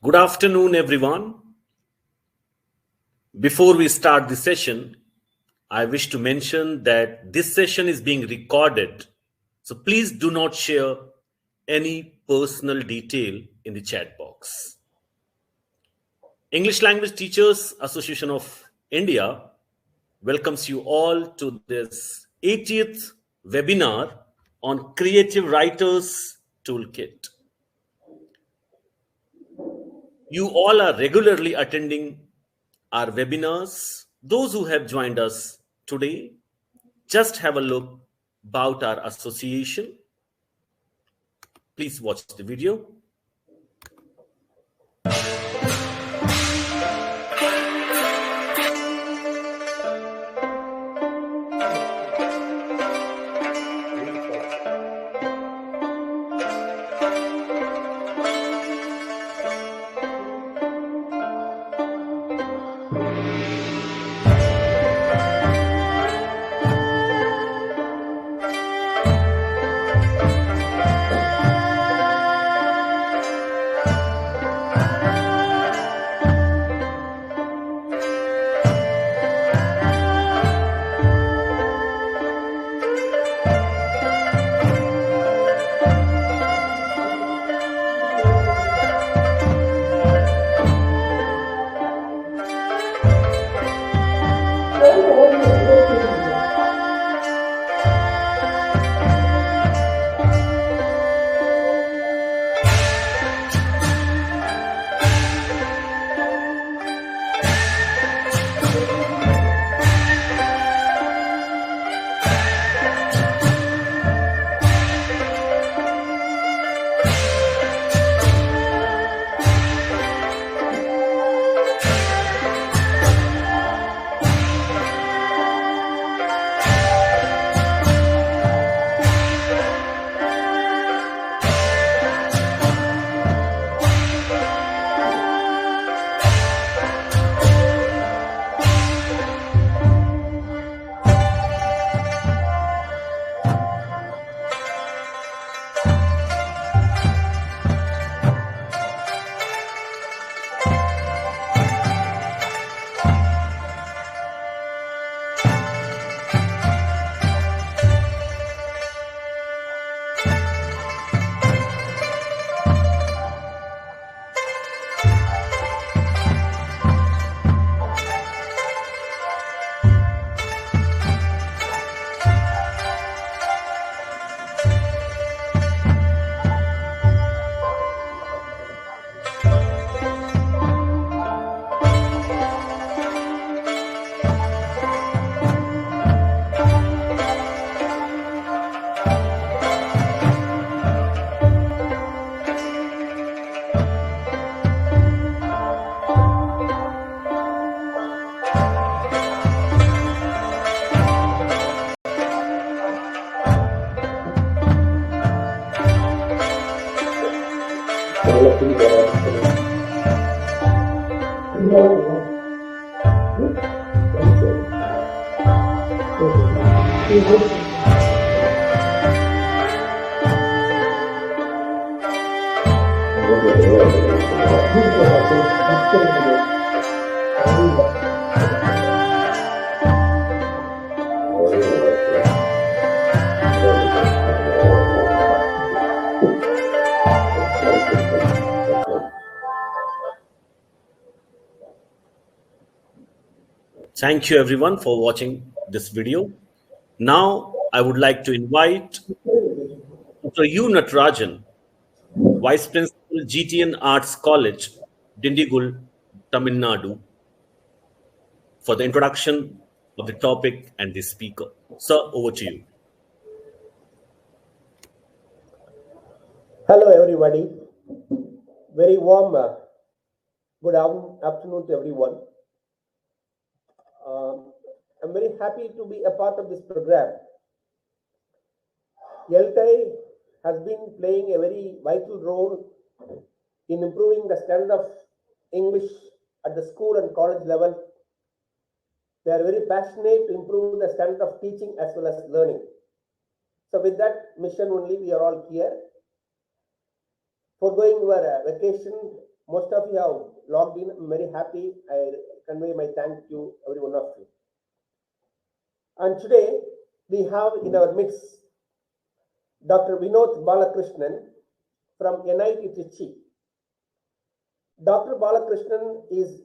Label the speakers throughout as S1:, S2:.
S1: Good afternoon, everyone. Before we start the session, I wish to mention that this session is being recorded, so please do not share any personal detail in the chat box. English Language Teachers Association of India welcomes you all to this 80th webinar on Creative Writers Toolkit. You all are regularly attending our webinars. Those who have joined us today, just have a look about our association. Please watch the video. Thank you everyone for watching this video. Now I would like to invite Dr. Natarajan, Vice Principal, GTN Arts College, Dindigul, Tamil Nadu, for the introduction of the topic and the speaker. Sir, over to you.
S2: Hello everybody. Very warm good afternoon to everyone. I'm very happy to be a part of this program. ELTAI has been playing a very vital role in improving the standard of English at the school and college level. They are very passionate to improve the standard of teaching as well as learning. So with that mission only, we are all here. Foregoing your vacation, most of you have logged in. I'm very happy. I convey my thanks to every one of you. And today we have in our midst Dr. Vinod Balakrishnan from NIT Trichy. Dr. Balakrishnan is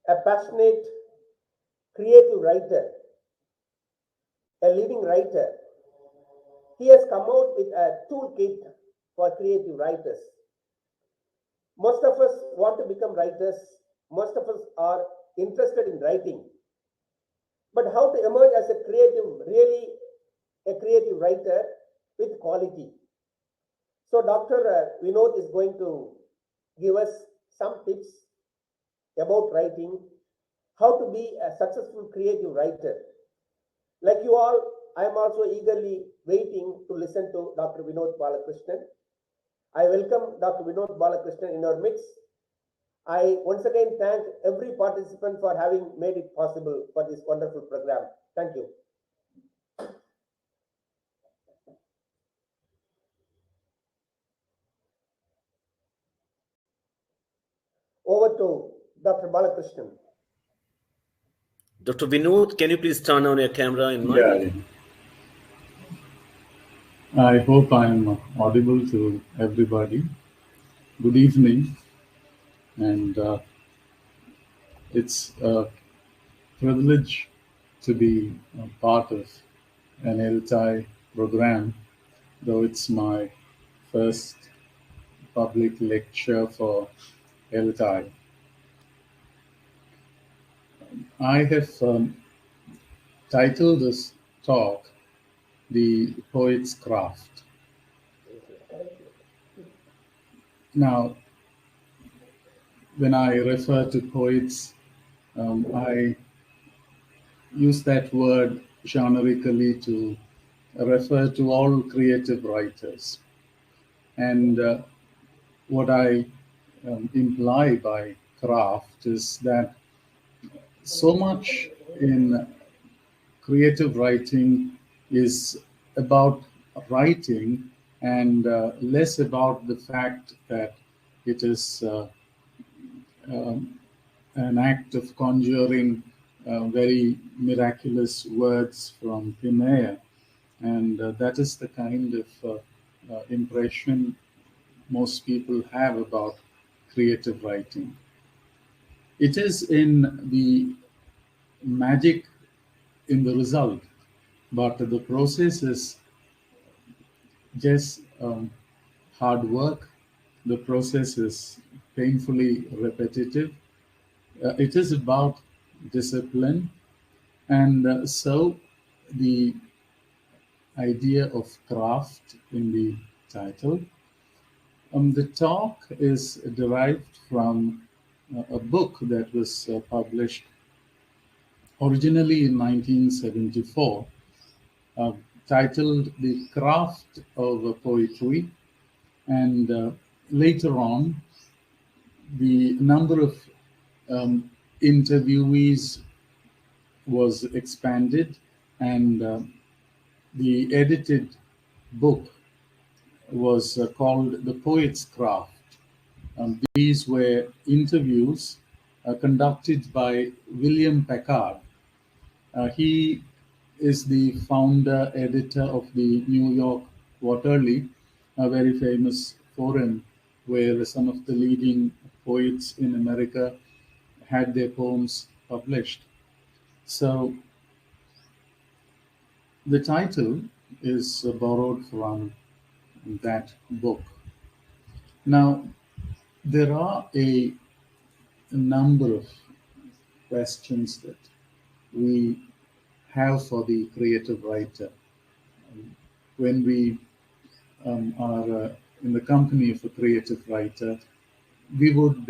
S2: a passionate, creative writer, a living writer. He has come out with a toolkit for creative writers. Most of us want to become writers. Most of us are interested in writing. But how to emerge as a creative, really a creative writer with quality? So Dr. Vinod is going to give us some tips about writing, how to be a successful creative writer. Like you all, I am also eagerly waiting to listen to Dr. Vinod Balakrishnan. I welcome Dr. Vinod Balakrishnan in our midst. I once again thank every participant for having made it possible for this wonderful program. Thank you. Over to Dr. Balakrishnan.
S1: Dr. Vinod, can you please turn on your camera and mic?
S3: Yeah, I hope I'm audible to everybody. Good evening, and it's a privilege to be a part of an ELTAI program, though it's my first public lecture for ELTAI. I have titled this talk The Poet's Craft. Now, when I refer to poets, I use that word generically to refer to all creative writers. And what I imply by craft is that so much in creative writing is about writing and less about the fact that it is an act of conjuring very miraculous words from thin air. And that is the kind of impression most people have about creative writing. It is in the magic in the result, but the process is just hard work. The process is painfully repetitive. It is about discipline. And so the idea of craft in the title. The talk is derived from a book that was published originally in 1974, titled The Craft of Poetry. And later on, the number of interviewees was expanded, and the edited book was called The Poet's Craft. These were interviews conducted by William Packard. He is the founder editor of the New York Quarterly, a very famous forum where some of the leading poets in America had their poems published. So the title is borrowed from that book. Now, there are a number of questions that we have for the creative writer. When we are in the company of a creative writer, we would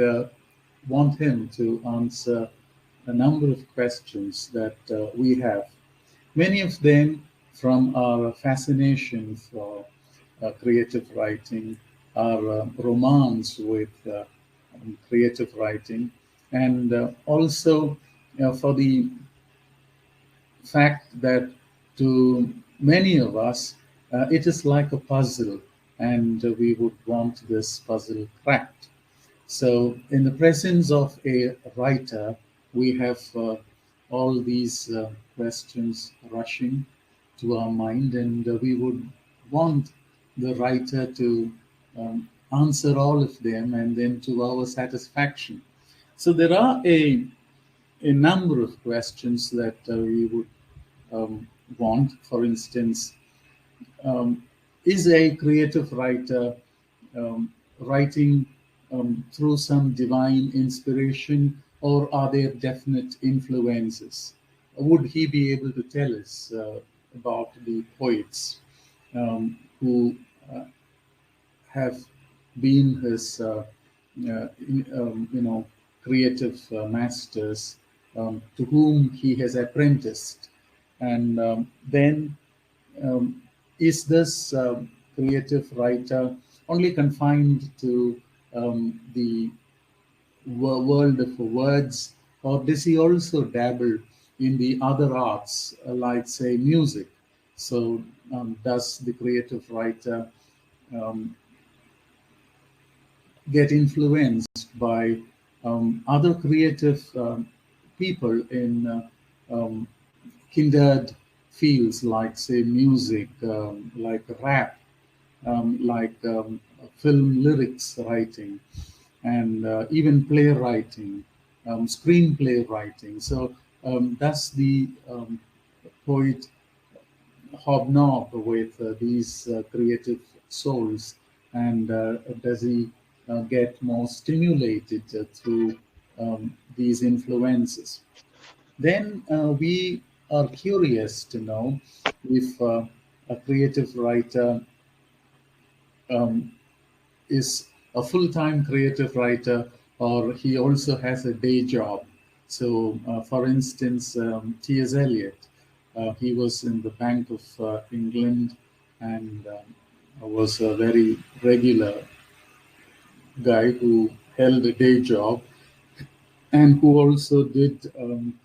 S3: want him to answer a number of questions that we have. Many of them from our fascination for creative writing, our romance with creative writing, and also for the fact that to many of us, it is like a puzzle, and we would want this puzzle cracked. So, in the presence of a writer, we have all these questions rushing to our mind, and we would want the writer to answer all of them and then to our satisfaction. So, there are a number of questions that we would want. For instance, um, is a creative writer writing through some divine inspiration, or are there definite influences? Would he be able to tell us about the poets who have been his, creative masters to whom he has apprenticed? And then is this creative writer only confined to the world of words, or does he also dabble in the other arts, like, say, music? So, does the creative writer um, get influenced by other creative people in kindred fields, like, say, music, like rap, like film lyrics writing, and even playwriting, screenplay writing? So, does the poet hobnob with these creative souls, and does he get more stimulated through these influences? Then we are curious to know if a creative writer um, is a full-time creative writer, or he also has a day job. So, for instance, T.S. Eliot, he was in the Bank of England, and was a very regular guy who held a day job and who also did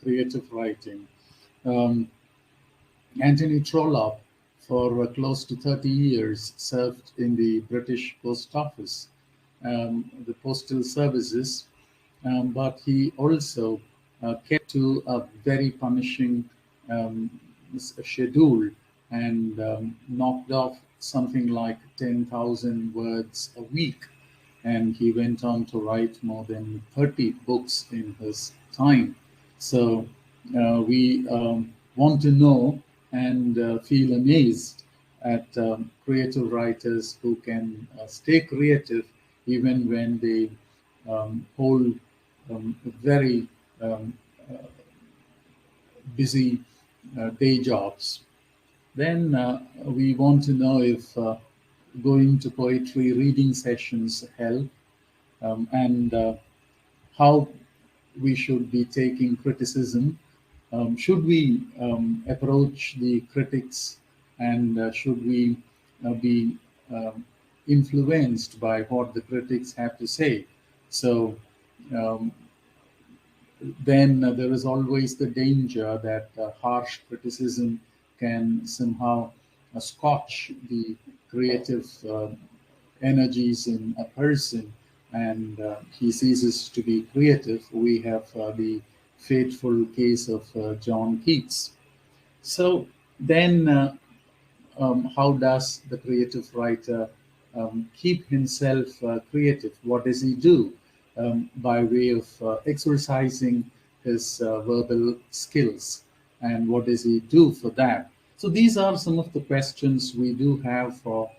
S3: creative writing. Um, Anthony Trollope, for close to 30 years, served in the British Post Office, the postal services, but he also kept to a very punishing um, schedule, and knocked off something like 10,000 words a week. And he went on to write more than 30 books in his time. So, we want to know and feel amazed at creative writers who can stay creative even when they hold very um, busy day jobs. Then we want to know if going to poetry reading sessions help, and how we should be taking criticism. Should we approach the critics, and should we be influenced by what the critics have to say? So, um, then there is always the danger that harsh criticism can somehow scotch the creative energies in a person, and he ceases to be creative. We have the fateful case of John Keats. So, then how does the creative writer keep himself creative? What does he do by way of exercising his verbal skills? And what does he do for that? So, these are some of the questions we do have for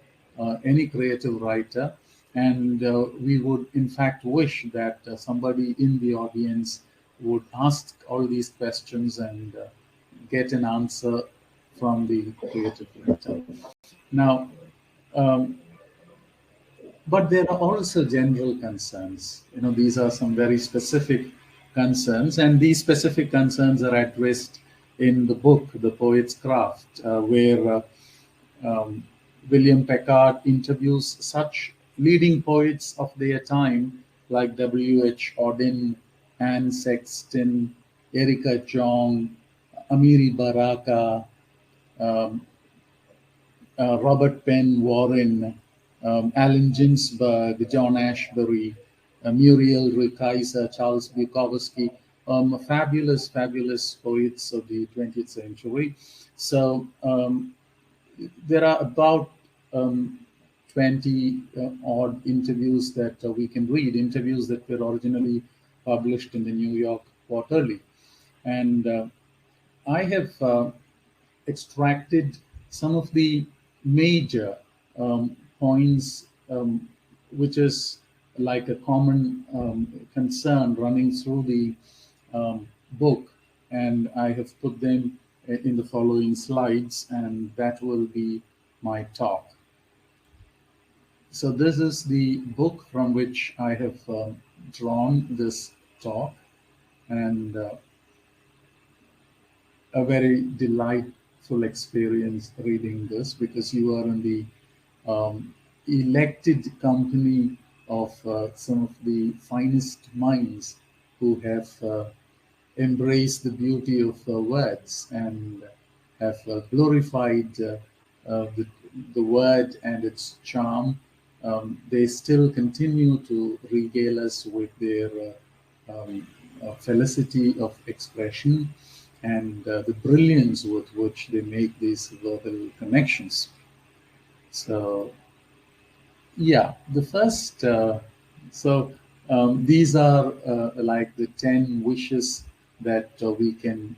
S3: any creative writer. And we would, in fact, wish that somebody in the audience would ask all these questions and get an answer from the creative writer. Now, um, but there are also general concerns. These are some very specific concerns, and these specific concerns are addressed in the book, The Poet's Craft, where William Packard interviews such leading poets of their time like W.H. Auden, Anne Sexton, Erica Jong, Amiri Baraka, um, Robert Penn Warren, Allen Ginsberg, John Ashbery, Muriel Rukeyser, Charles Bukowski, fabulous, fabulous poets of the 20th century. So there are about 20 odd interviews that we can read, interviews that were originally published in the New York Quarterly. And I have extracted some of the major points, which is like a common concern running through the book, and I have put them in the following slides, and that will be my talk. So this is the book from which I have drawn this talk, and a very delightful experience reading this, because you are in the elected company of some of the finest minds who have embraced the beauty of words and have glorified the word and its charm. They still continue to regale us with their felicity of expression and the brilliance with which they make these verbal connections. So, yeah, the first, these are like the 10 wishes that we can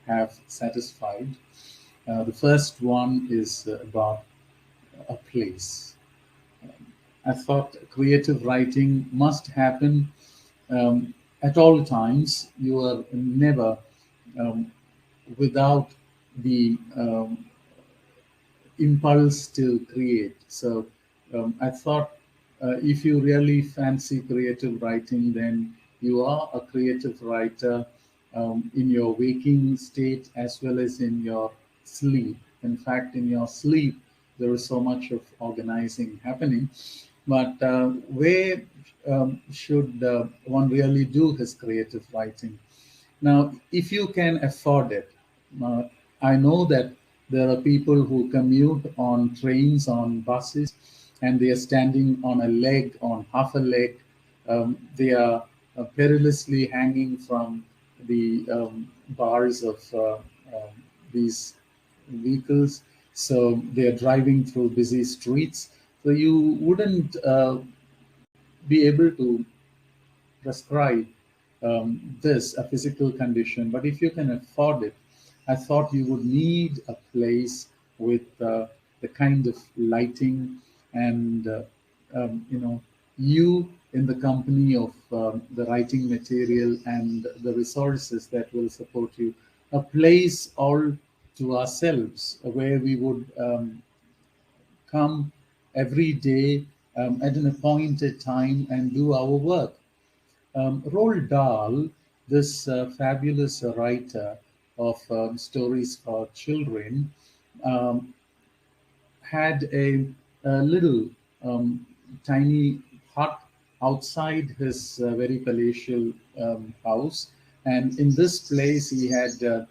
S3: have satisfied. The first one is about a place. I thought creative writing must happen at all times. You are never um, without the impulse to create. So I thought if you really fancy creative writing, then you are a creative writer in your waking state as well as in your sleep. In fact, in your sleep, there is so much of organizing happening. But where should one really do his creative writing? Now, if you can afford it, uh, I know that there are people who commute on trains, on buses, and they are standing on a leg, on half a leg. They are perilously hanging from the bars of these vehicles. So they are driving through busy streets. So you wouldn't be able to prescribe this, a physical condition, but if you can afford it, I thought you would need a place with the kind of lighting and you in the company of the writing material and the resources that will support you, a place all to ourselves where we would come every day at an appointed time and do our work. Roald Dahl, this fabulous writer of stories for children, um, had a little tiny hut outside his very palatial house. And in this place, he had a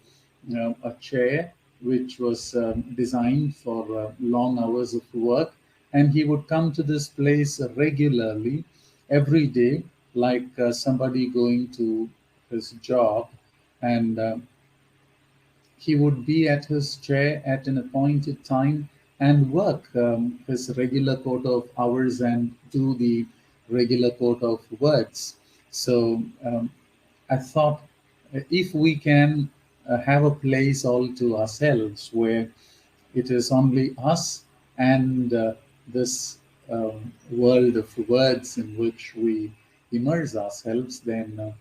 S3: chair which was designed for long hours of work. And he would come to this place regularly, every day, like somebody going to his job. And he would be at his chair at an appointed time and work his regular quota of hours and do the regular quota of words. So I thought if we can have a place all to ourselves where it is only us and this world of words in which we immerse ourselves, then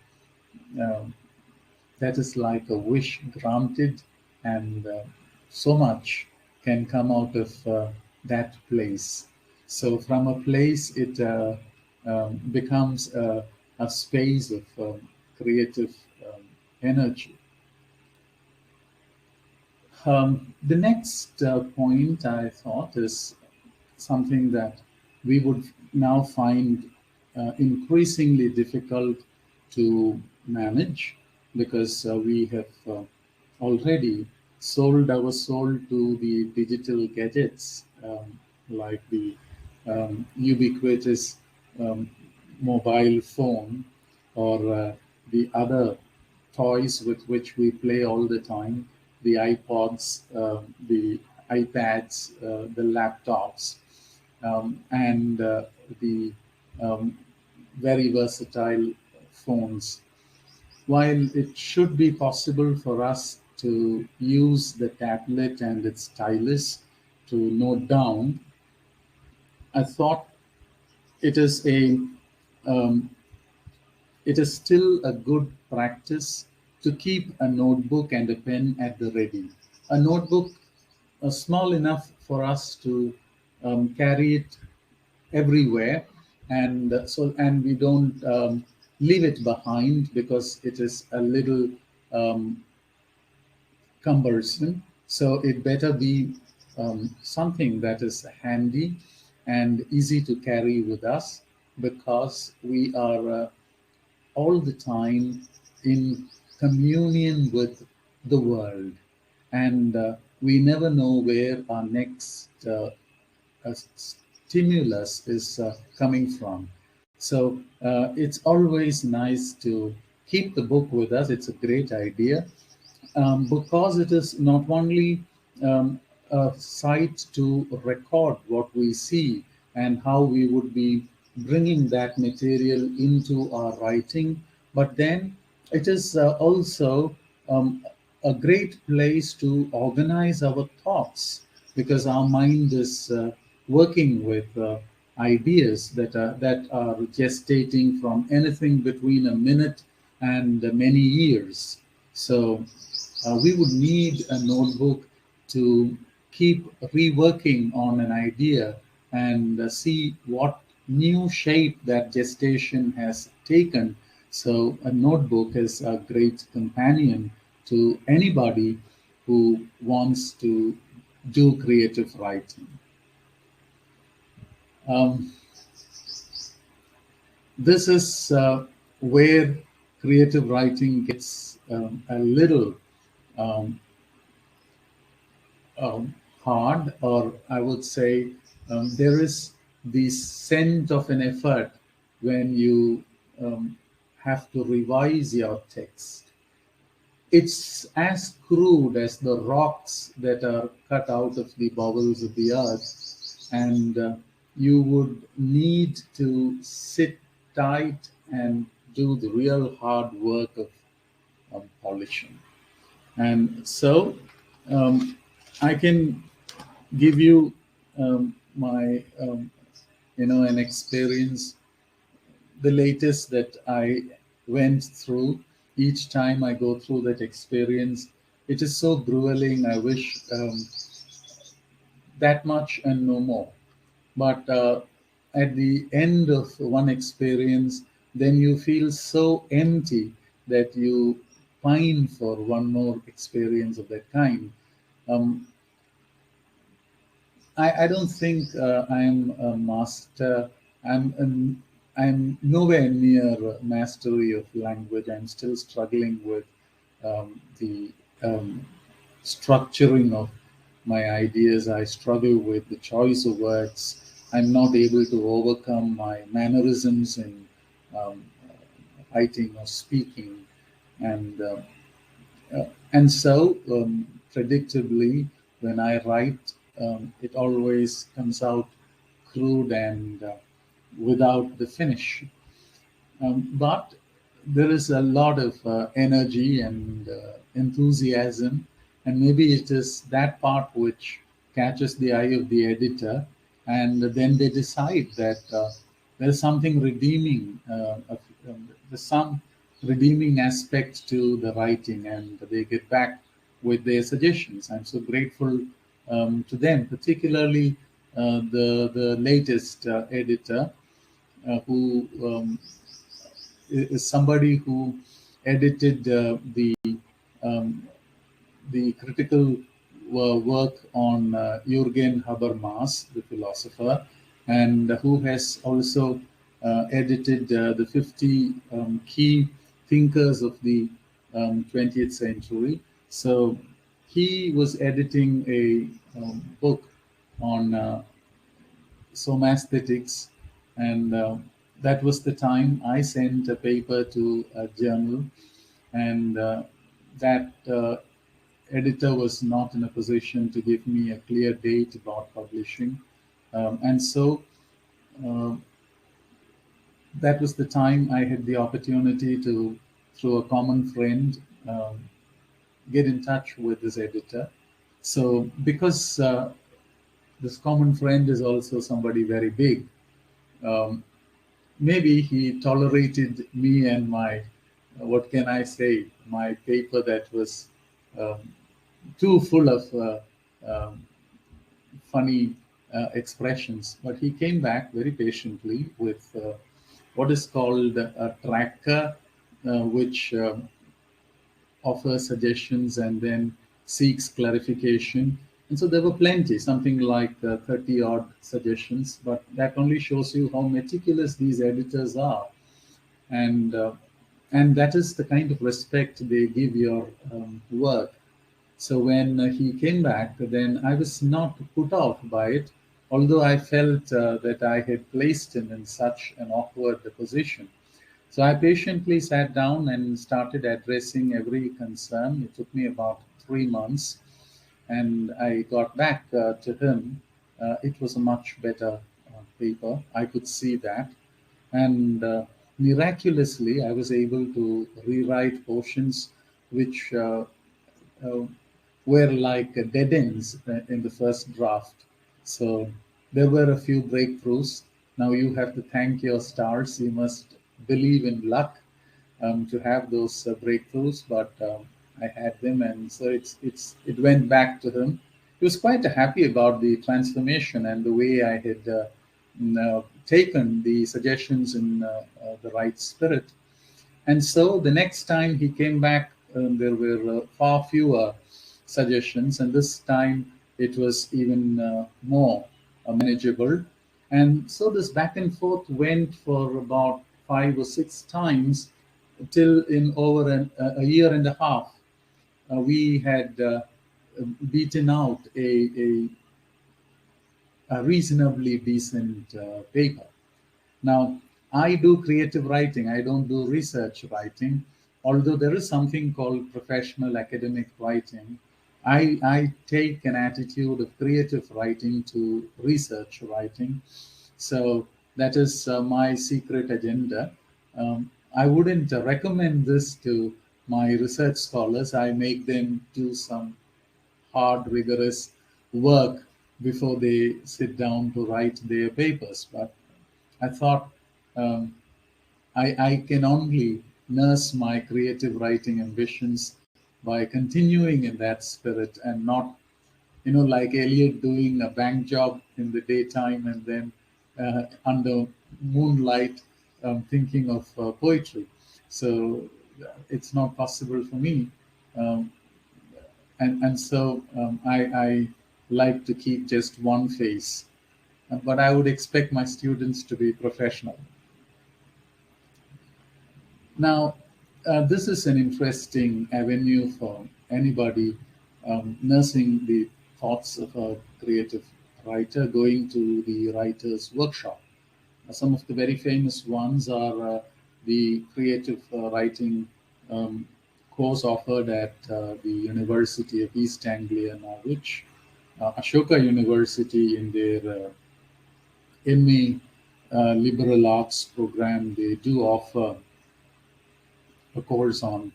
S3: that is like a wish granted, and so much can come out of that place. So from a place, it becomes a space of creative energy. The next point I thought is something that we would now find increasingly difficult to manage, because we have already sold our soul to the digital gadgets, like the ubiquitous um, mobile phone or the other toys with which we play all the time, the iPods, the iPads, the laptops, and the um, very versatile phones. While it should be possible for us to use the tablet and its stylus to note down, I thought it is a um, it is still a good practice to keep a notebook and a pen at the ready. A notebook small enough for us to carry it everywhere, and and we don't leave it behind because it is a little um, cumbersome. So it better be something that is handy and easy to carry with us, because we are all the time in communion with the world, and we never know where our next stimulus is coming from. So it's always nice to keep the book with us. It's a great idea, because it is not only a site to record what we see and how we would be bringing that material into our writing, but then it is also a great place to organize our thoughts, because our mind is working with ideas that are gestating from anything between a minute and many years. So we would need a notebook to keep reworking on an idea and see what new shape that gestation has taken. So a notebook is a great companion to anybody who wants to do creative writing. Um, this is where creative writing gets a little um, hard, or I would say there is the scent of an effort when you um, have to revise your text. It's as crude as the rocks that are cut out of the bowels of the earth, and you would need to sit tight and do the real hard work of polishing. And so um, I can give you my an experience, the latest that I went through. Each time I go through that experience, it is so grueling. I wish that much and no more. But at the end of one experience, then you feel so empty that you pine for one more experience of that kind. Um, I don't think I'm a master. I'm nowhere near mastery of language. I'm still struggling with the structuring of my ideas. I struggle with the choice of words. I'm not able to overcome my mannerisms in um, writing or speaking, and so, predictably, when I write, it always comes out crude and without the finish. But there is a lot of energy and enthusiasm, and maybe it is that part which catches the eye of the editor, and then they decide that there's something redeeming, there's some redeeming aspect to the writing, and they get back with their suggestions. I'm so grateful to them, particularly the latest editor who is somebody who edited um, the critical work on Jürgen Habermas, the philosopher, and who has also edited the 50 key thinkers of the 20th century. So he was editing a book on somasthetics, and that was the time I sent a paper to a journal, and that editor was not in a position to give me a clear date about publishing. And so uh, that was the time I had the opportunity to, through a common friend, get in touch with this editor. So, because this common friend is also somebody very big, um, maybe he tolerated me and my, what can I say, my paper that was um, too full of um, funny expressions. But he came back very patiently with what is called a tracker, which offers suggestions and then seeks clarification. And so there were plenty, something like 30 odd suggestions, but that only shows you how meticulous these editors are. And that is the kind of respect they give your work. So when he came back, then I was not put off by it, although I felt that I had placed him in such an awkward position. So I patiently sat down and started addressing every concern. It took me about 3 months, and I got back to him. It was a much better paper. I could see that. And miraculously, I was able to rewrite portions which uh, were like dead ends in the first draft. So there were a few breakthroughs. Now you have to thank your stars. You must believe in luck to have those breakthroughs. But I had them, and so it went back to him. He was quite happy about the transformation and the way I had taken the suggestions in the right spirit. And so the next time he came back, there were far fewer suggestions, and this time it was even more manageable. And so this back and forth went for about 5 or 6 times till in over a year and a half, we had beaten out a reasonably decent paper. Now, I do creative writing, I don't do research writing, although there is something called professional academic writing. I take an attitude of creative writing to research writing. So that is my secret agenda. I wouldn't recommend this to my research scholars. I make them do some hard, rigorous work before they sit down to write their papers. But I thought um, I can only nurse my creative writing ambitions by continuing in that spirit and not, like Eliot doing a bank job in the daytime and then under moonlight thinking of poetry. So it's not possible for me. Um, and so I like to keep just one face. But I would expect my students to be professional. Now, this is an interesting avenue for anybody nursing the thoughts of a creative writer, going to the writer's workshop. Some of the very famous ones are the creative writing um, course offered at the University of East Anglia, Norwich, Ashoka University in their MA liberal arts program. They do offer a course on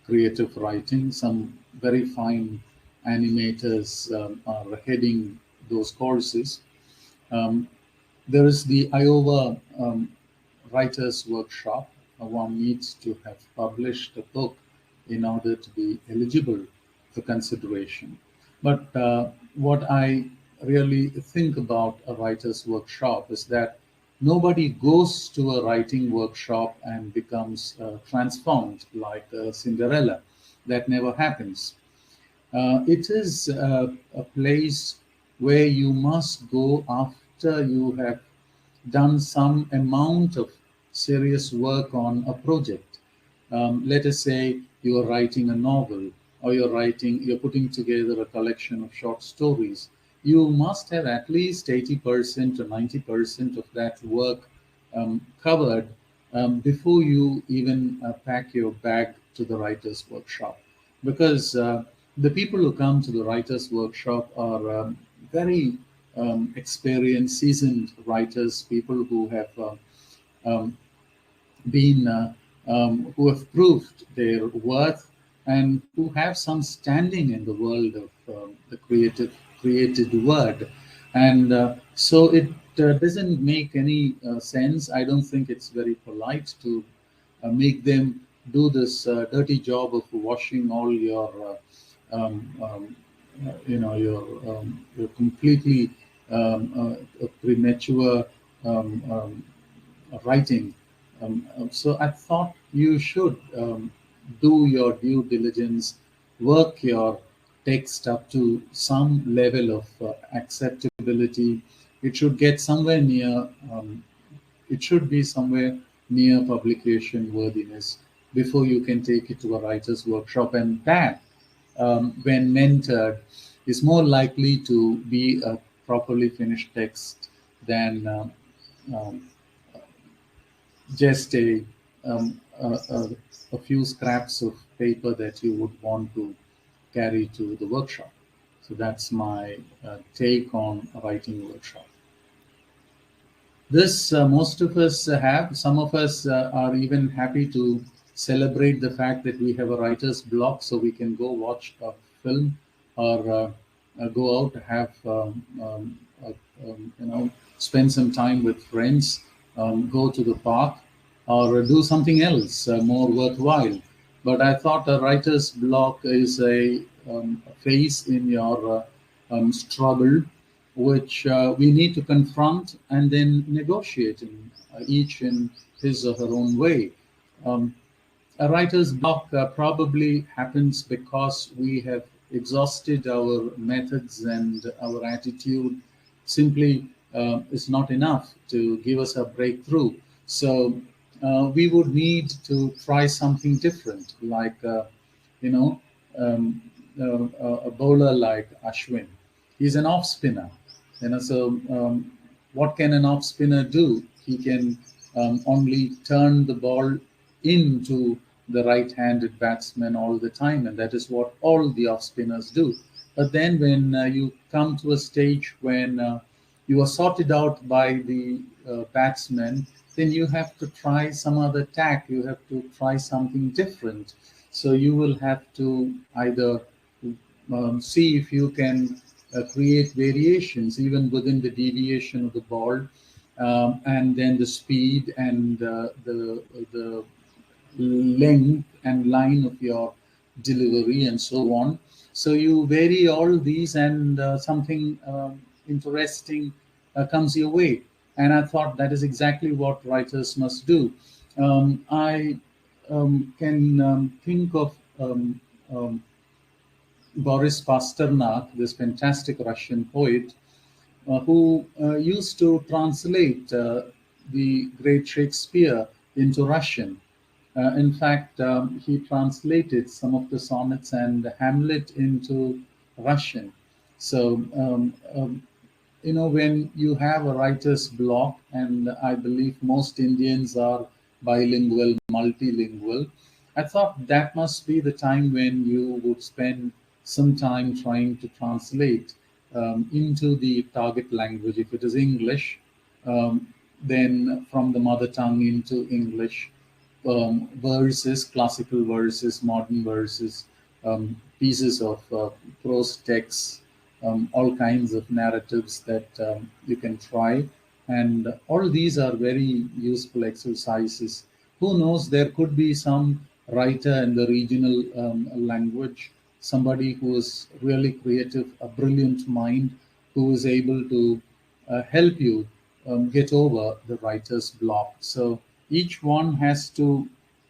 S3: creative writing. Some very fine animators are heading those courses. Um, there is the Iowa Writers Workshop. One needs to have published a book in order to be eligible for consideration. But what I really think about a writer's workshop is that nobody goes to a writing workshop and becomes transformed like Cinderella. That never happens. It is a place where you must go after you have done some amount of serious work on a project. Let us say you are writing a novel, or you're putting together a collection of short stories. You must have at least 80% or 90% of that work covered before you even pack your bag to the writer's workshop. Because the people who come to the writer's workshop are very experienced, seasoned writers, people who have um, been who have proved their worth and who have some standing in the world of the created word. And so it doesn't make any sense. I don't think it's very polite to make them do this dirty job of washing all your completely premature um, um, writing. So I thought you should do your due diligence, work your text up to some level of acceptability. It should get somewhere near, it should be somewhere near publication worthiness before you can take it to a writer's workshop. And that, when mentored, is more likely to be a properly finished text than um, just a few scraps of paper that you would want to carry to the workshop. So that's my take on a writing workshop. This most of us have. Some of us are even happy to celebrate the fact that we have a writer's block, so we can go watch a film or go out to have spend some time with friends, go to the park, or do something else more worthwhile. But I thought a writer's block is a phase in your struggle which we need to confront and then negotiate in each in his or her own way. Um, a writer's block probably happens because we have exhausted our methods and our attitude simply is not enough to give us a breakthrough. So we would need to try something different, like, you know, um, a bowler like Ashwin. He's an off spinner. So what can an off spinner do? He can only turn the ball into the right-handed batsman all the time, and that is what all the off spinners do. But then, when you come to a stage when you are sorted out by the batsman, then you have to try some other tack. You have to try something different. So you will have to either see if you can create variations even within the deviation of the ball, and then the speed and the length and line of your delivery and so on. So you vary all these, and something interesting comes your way. And I thought that is exactly what writers must do. I can think of Boris Pasternak, this fantastic Russian poet, who used to translate the great Shakespeare into Russian. In fact, he translated some of the sonnets and Hamlet into Russian. So, when you have a writer's block, and I believe most Indians are bilingual, multilingual, I thought that must be the time when you would spend some time trying to translate into the target language. If it is English, then from the mother tongue into English, verses, classical verses, modern verses, pieces of prose texts, all kinds of narratives that you can try. And all these are very useful exercises. Who knows, there could be some writer in the regional language, somebody who is really creative, a brilliant mind, who is able to help you get over the writer's block. So each one has to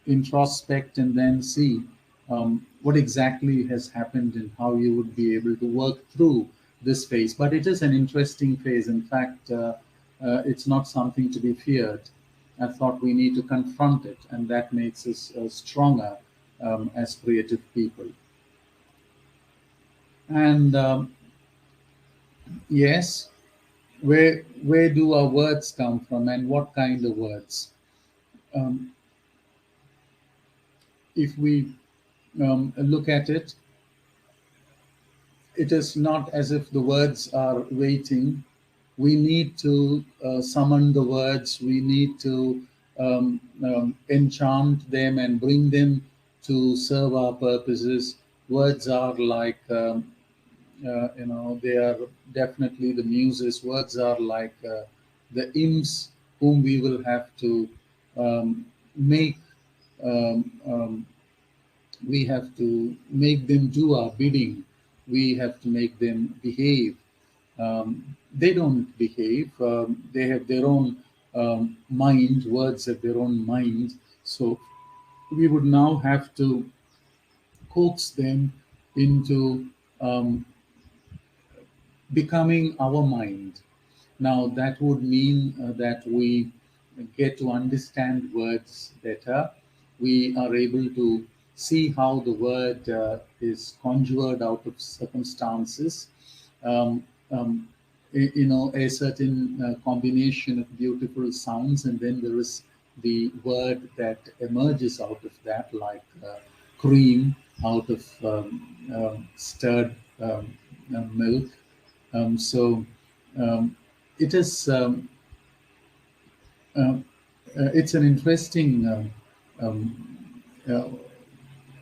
S3: introspect and then see what exactly has happened and how you would be able to work through this phase. But it is an interesting phase. In fact, it's not something to be feared. I thought we need to confront it, and that makes us stronger as creative people. And yes, where do our words come from, and what kind of words? Um, if we look at it, it is not as if the words are waiting. We need to summon the words. We need to enchant them and bring them to serve our purposes. Words are like, they are definitely the muses. Words are like the imps whom we will have to make. Um, um, we have to make them do our bidding. We have to make them behave. They don't behave. They have their own mind. Words have their own mind. So we would now have to coax them into um, becoming our mind. Now, that would mean that we get to understand words better. We are able to see how the word is conjured out of circumstances. Um, um, a certain combination of beautiful sounds, and then there is the word that emerges out of that, like cream out of stirred milk. So it is um, it's an interesting uh,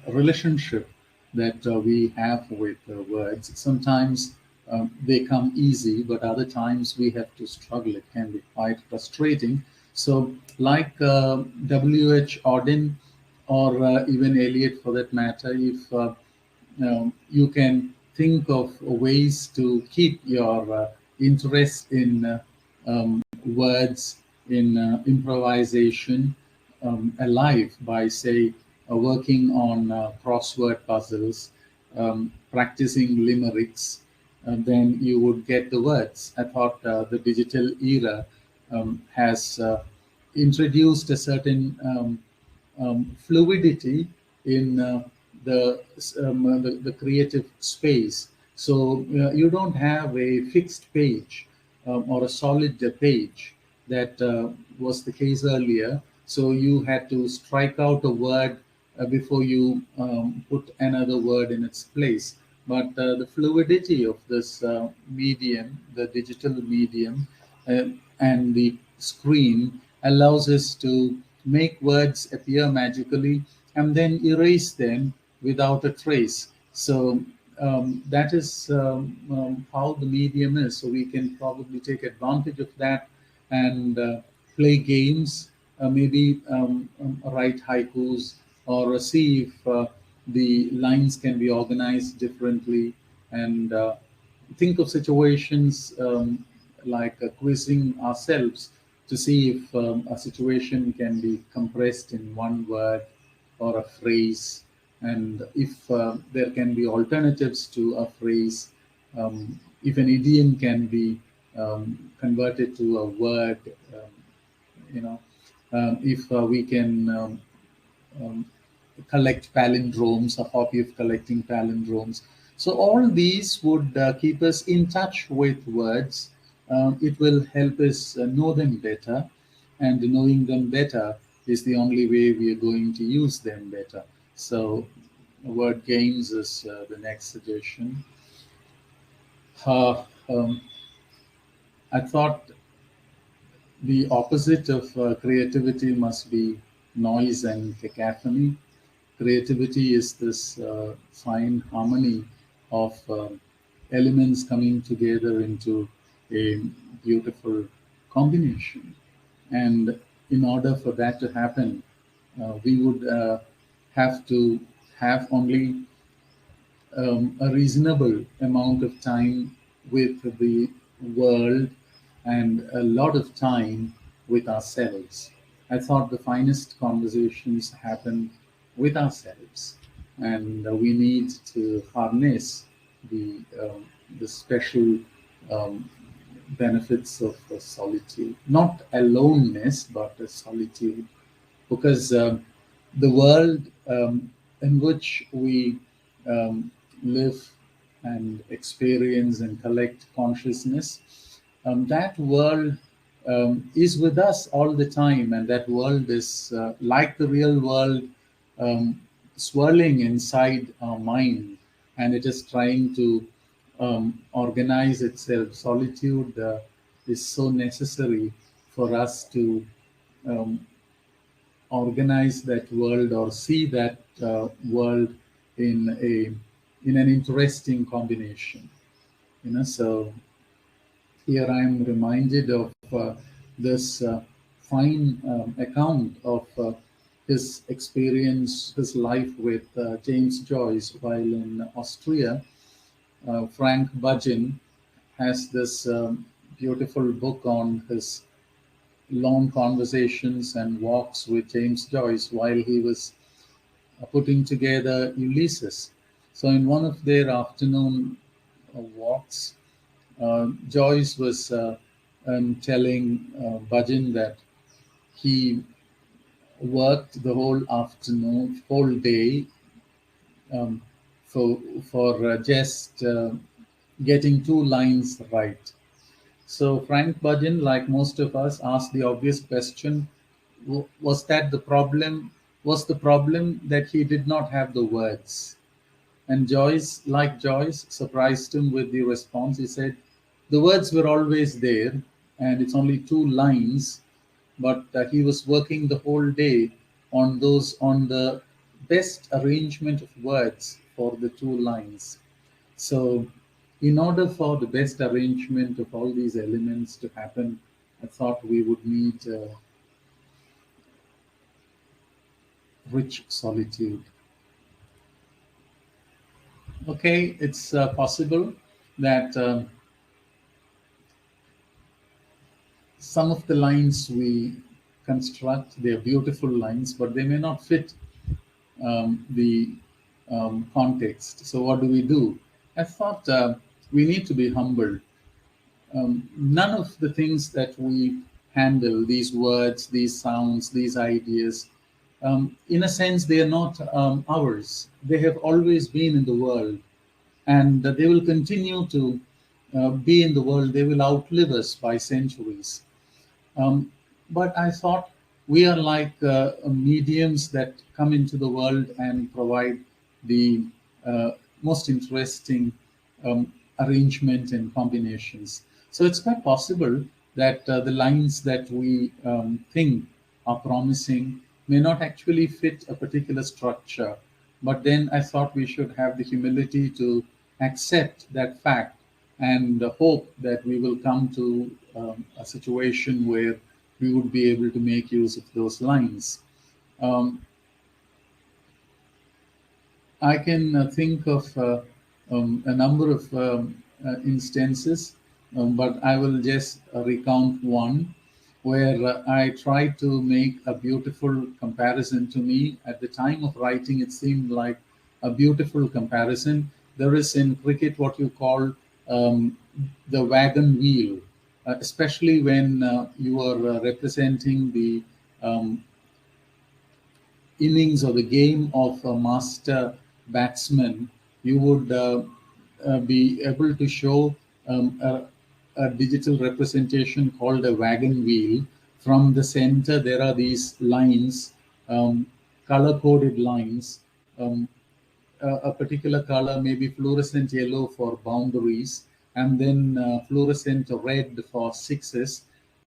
S3: relationship that we have with words. Sometimes they come easy, but other times we have to struggle. It can be quite frustrating. So, like W.H. Auden, or even Eliot for that matter, if you can think of ways to keep your interest in words, in improvisation alive by, say, working on crossword puzzles, practicing limericks, then you would get the words. I thought the digital era has introduced a certain fluidity in the creative space. So you don't have a fixed page or a solid page that was the case earlier. So you had to strike out a word before you put another word in its place. But the fluidity of this medium, the digital medium, and the screen allows us to make words appear magically and then erase them without a trace. So that is how the medium is. So we can probably take advantage of that and play games, maybe write haikus, or see if the lines can be organized differently, and think of situations like quizzing ourselves to see if a situation can be compressed in one word or a phrase, and if there can be alternatives to a phrase, if an idiom can be converted to a word, you know, if we can um, collect palindromes, a hobby of collecting palindromes. So all these would keep us in touch with words. It will help us know them better, and knowing them better is the only way we are going to use them better. So word games is the next suggestion. Uh, um, I thought the opposite of creativity must be noise and cacophony. Creativity is this fine harmony of elements coming together into a beautiful combination. And in order for that to happen, we would have to have only a reasonable amount of time with the world and a lot of time with ourselves. I thought the finest conversations happen with ourselves, and we need to harness the special um, benefits of solitude, not aloneness, but solitude, because the world in which we um, live and experience and collect consciousness that world is with us all the time, and that world is like the real world, swirling inside our mind, and it is trying to organize itself. Solitude is so necessary for us to um, organize that world or see that world in a in an interesting combination. So here I am reminded of this fine account of his experience, his life with James Joyce while in Austria. Frank Budgeon has this beautiful book on his long conversations and walks with James Joyce while he was putting together Ulysses. So, in one of their afternoon walks, Joyce was telling Budgeon that he worked the whole afternoon, whole day, um, for just getting two lines right. So Frank Budgeon, like most of us, asked the obvious question: Was that the problem? Was the problem that he did not have the words? And Joyce, like Joyce, surprised him with the response. He said, "The words were always there, and it's only two lines, but he was working the whole day on the best arrangement of words for the two lines." So, in order for the best arrangement of all these elements to happen, I thought we would need rich solitude. Okay, it's possible that some of the lines we construct, they're beautiful lines, but they may not fit the context. So, what do we do? I thought we need to be humble. None of the things that we handle, these words, these sounds, these ideas, in a sense, they are not ours. They have always been in the world, and they will continue to be in the world. They will outlive us by centuries. Um, but I thought we are like mediums that come into the world and provide the most interesting arrangement and combinations. So it's quite possible that the lines that we think are promising may not actually fit a particular structure. But then I thought we should have the humility to accept that fact and hope that we will come to a situation where we would be able to make use of those lines. Um, I can think of a number of instances, but I will just recount one where I tried to make a beautiful comparison. To me, at the time of writing, it seemed like a beautiful comparison. There is in cricket what you call the wagon wheel, especially when you are representing the um, innings or the game of a master batsman, you would be able to show a digital representation called a wagon wheel. From the center, there are these lines, color coded lines. Um, a particular color, maybe fluorescent yellow for boundaries, and then fluorescent red for sixes,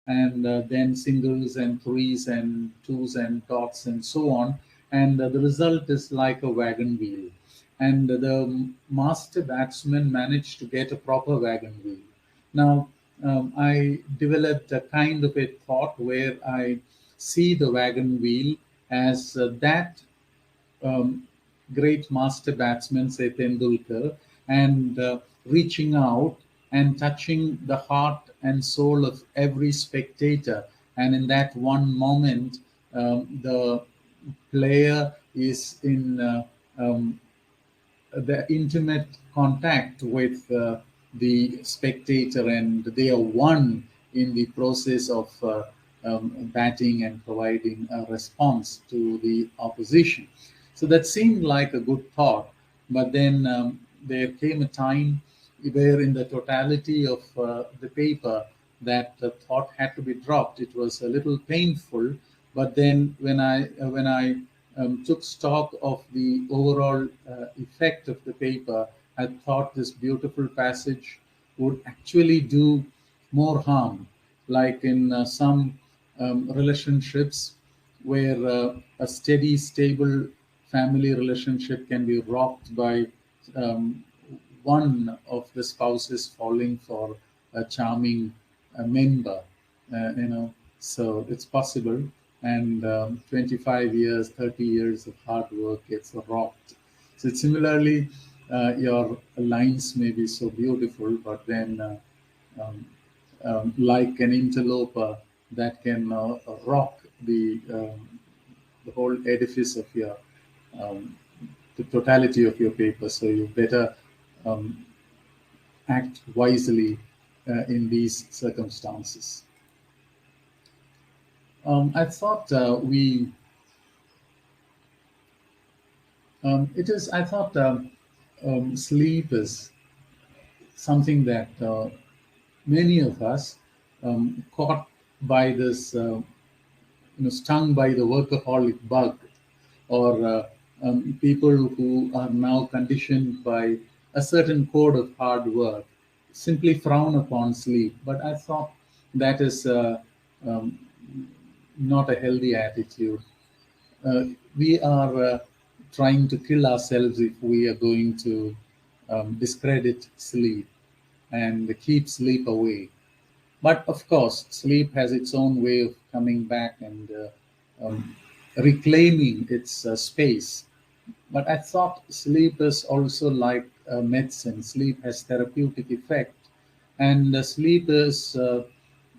S3: and then singles and threes and twos and dots and so on. And the result is like a wagon wheel. And the master batsman managed to get a proper wagon wheel. Now, I developed a kind of a thought where I see the wagon wheel as that um, great master batsman, say Tendulkar, and reaching out and touching the heart and soul of every spectator. And in that one moment, the player is in the intimate contact with the spectator, and they are one in the process of batting and providing a response to the opposition. So that seemed like a good thought, but then there came a time where, in the totality of the paper, that thought had to be dropped. It was a little painful, but then when I took stock of the overall effect of the paper, I thought this beautiful passage would actually do more harm, like in some relationships where a steady, stable family relationship can be rocked by um, one of the spouses falling for a charming member, so it's possible. And 25 years, 30 years of hard work gets rocked. So similarly, your lines may be so beautiful, but then um, like an interloper that can rock the whole edifice of your um, the totality of your paper. So you better um, act wisely in these circumstances. I thought we it is. I thought sleep is something that many of us caught by this, stung by the workaholic bug, or people who are now conditioned by a certain code of hard work simply frown upon sleep. But I thought that is um, not a healthy attitude. Uh, we are trying to kill ourselves if we are going to discredit sleep and keep sleep away. But of course, sleep has its own way of coming back and reclaiming its space. But I thought sleep is also like medicine. Sleep has therapeutic effect, and sleep is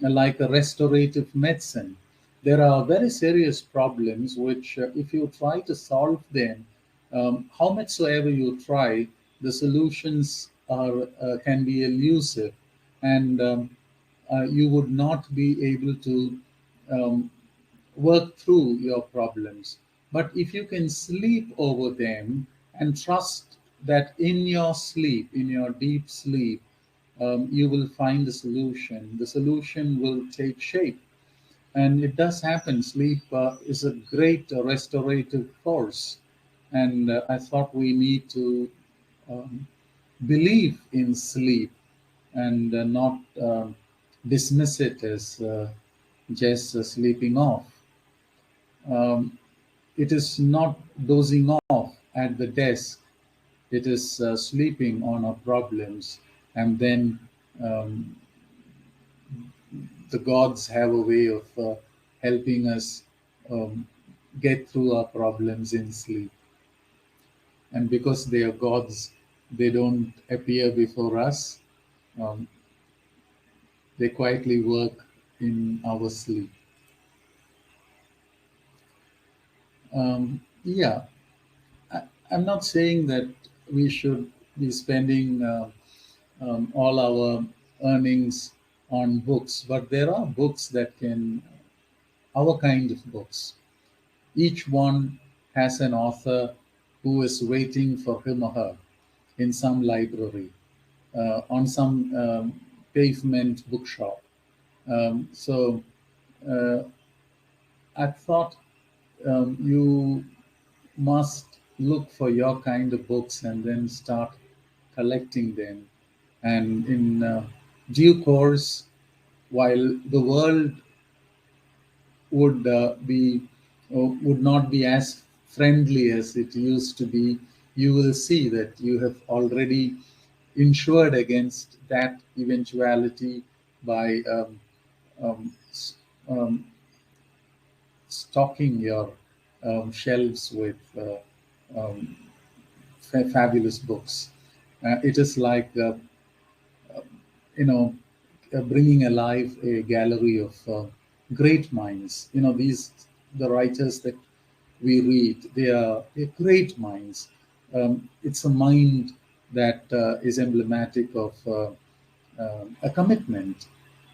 S3: like a restorative medicine. There are very serious problems which, if you try to solve them, how much soever you try, the solutions are can be elusive, and you would not be able to um, work through your problems. But if you can sleep over them and trust that in your sleep, in your deep sleep, you will find the solution. The solution will take shape. And it does happen. Sleep is a great restorative force. And I thought we need to um, believe in sleep and not dismiss it as just sleeping off. Um, it is not dozing off at the desk. It is sleeping on our problems, and then um, the gods have a way of helping us um, get through our problems in sleep. And because they are gods, they don't appear before us. Um, they quietly work in our sleep. Yeah, I'm not saying that we should be spending all our earnings on books, but there are books that can, our kind of books. Each one has an author who is waiting for him or her in some library, on some pavement bookshop. So uh, I thought you must look for your kind of books and then start collecting them. And in due course, while the world would would not be as friendly as it used to be, you will see that you have already insured against that eventuality by s- um, stocking your shelves with um, fabulous books. It is like you know, bringing alive a gallery of great minds. These the writers that we read. They're great minds. It's a mind that is emblematic of a commitment.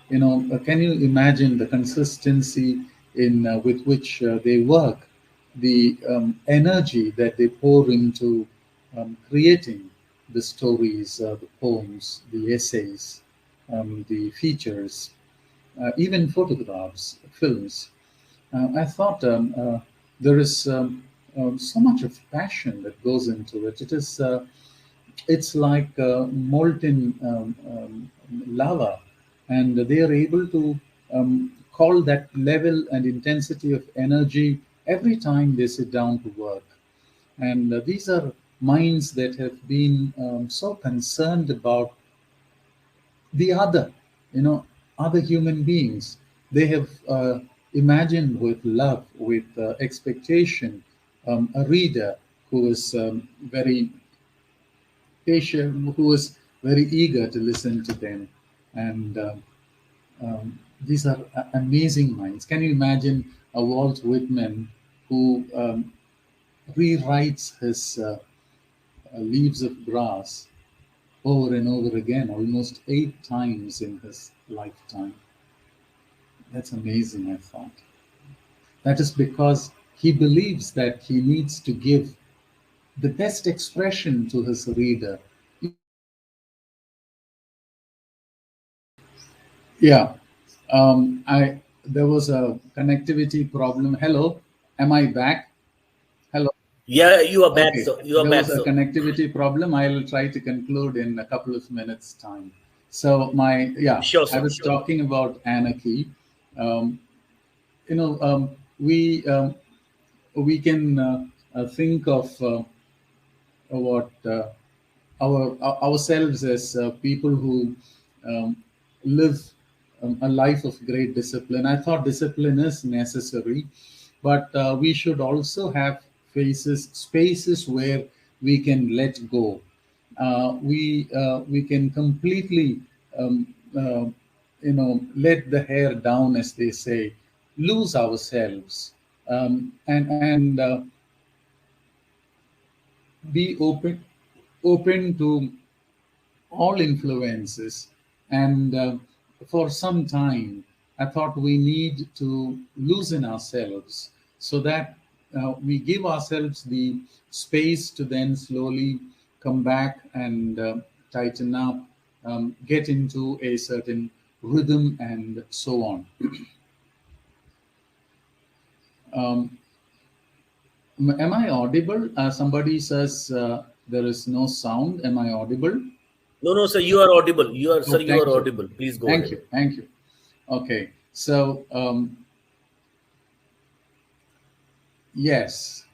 S3: Can you imagine the consistency in with which they work, the energy that they pour into creating the stories, the poems, the essays, the features. even photographs, films. I thought there is so much of passion that goes into it. It's like molten lava, and they are able to call that level and intensity of energy every time they sit down to work. And these are minds that have been so concerned about the other, you know, other human beings. They have imagined with love, with expectation, a reader who is very patient, who is very eager to listen to them. And these are amazing minds. Can you imagine a Walt Whitman who rewrites his Leaves of Grass over and over again, almost 8 times in his lifetime? That's amazing, I thought. That is because he believes that he needs to give the best expression to his reader. Yeah, I there was a connectivity problem. Hello, am I back? Hello.
S1: Yeah, you are back,
S3: Okay,
S1: sir. You are
S3: there
S1: back,
S3: was a
S1: sir.
S3: connectivity problem. I'll try to conclude in a couple of minutes' time. So
S1: Sure,
S3: I
S1: sir.
S3: was talking about anarchy. Um, you know, we can think of what ourselves as people who um, live a life of great discipline. I thought discipline is necessary, but we should also have spaces where we can let go. We can completely let the hair down, as they say, lose ourselves, and be open to all influences. And for some time, I thought we need to loosen ourselves so that we give ourselves the space to then slowly come back and tighten up, get into a certain rhythm, and so on. Um, am I audible? Somebody says there is no sound. Am I audible?
S1: No, no, sir. You are audible.
S3: Oh,
S1: You are
S3: thank you.
S1: audible. Please go
S3: Thank
S1: ahead.
S3: you. Thank you. Okay. So, yes.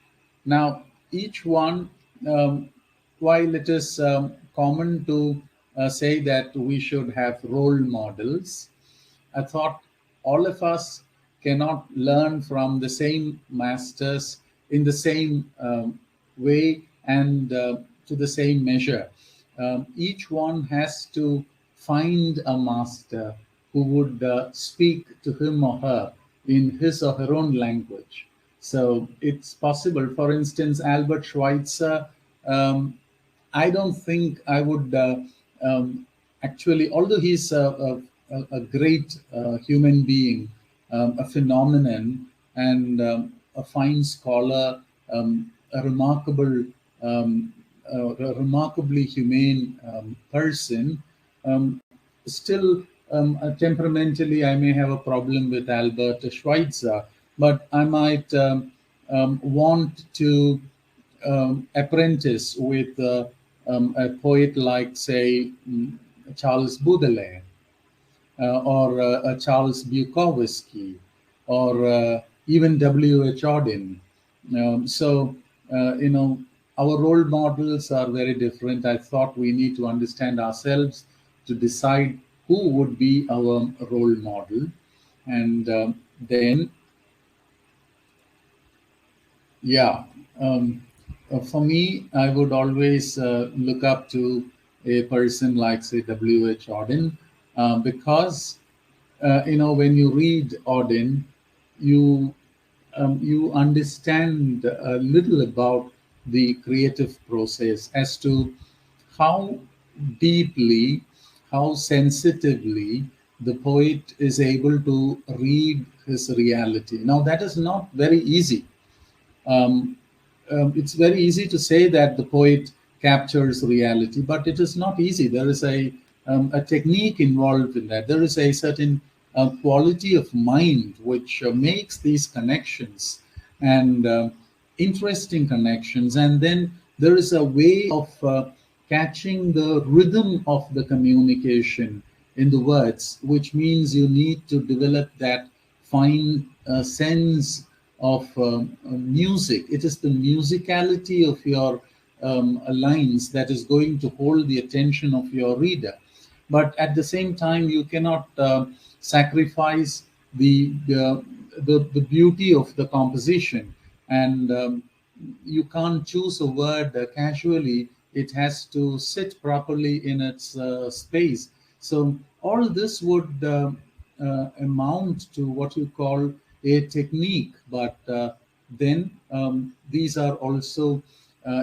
S3: Now, each one, um, while it is common to say that we should have role models, I thought all of us cannot learn from the same masters in the same way and to the same measure. Each one has to find a master who would speak to him or her in his or her own language. So it's possible. For instance, Albert Schweitzer, um, I don't think I would actually, although he's a great human being, a phenomenon, and a fine scholar, um, a remarkably humane person, um, still temperamentally, I may have a problem with Albert Schweitzer, but I might want to apprentice with a poet like, say, Charles Baudelaire, or a Charles Bukowski, or even W.H. Auden. So, our role models are very different. I thought we need to understand ourselves to decide who would be our role model. And then, yeah, um, for me, I would always look up to a person like, say, W.H. Auden, because when you read Auden, you you understand a little about the creative process as to how deeply, how sensitively the poet is able to read his reality. Now, that is not very easy. um, it's very easy to say that the poet captures reality, but it is not easy. There is a technique involved in that. There is a certain quality of mind which makes these connections and interesting connections. And then there is a way of catching the rhythm of the communication in the words, which means you need to develop that fine sense of music. It is the musicality of your lines that is going to hold the attention of your reader. But at the same time, you cannot sacrifice the beauty of the composition, and you can't choose a word casually. It has to sit properly in its space. So all this would amount to what you call a technique, but then these are also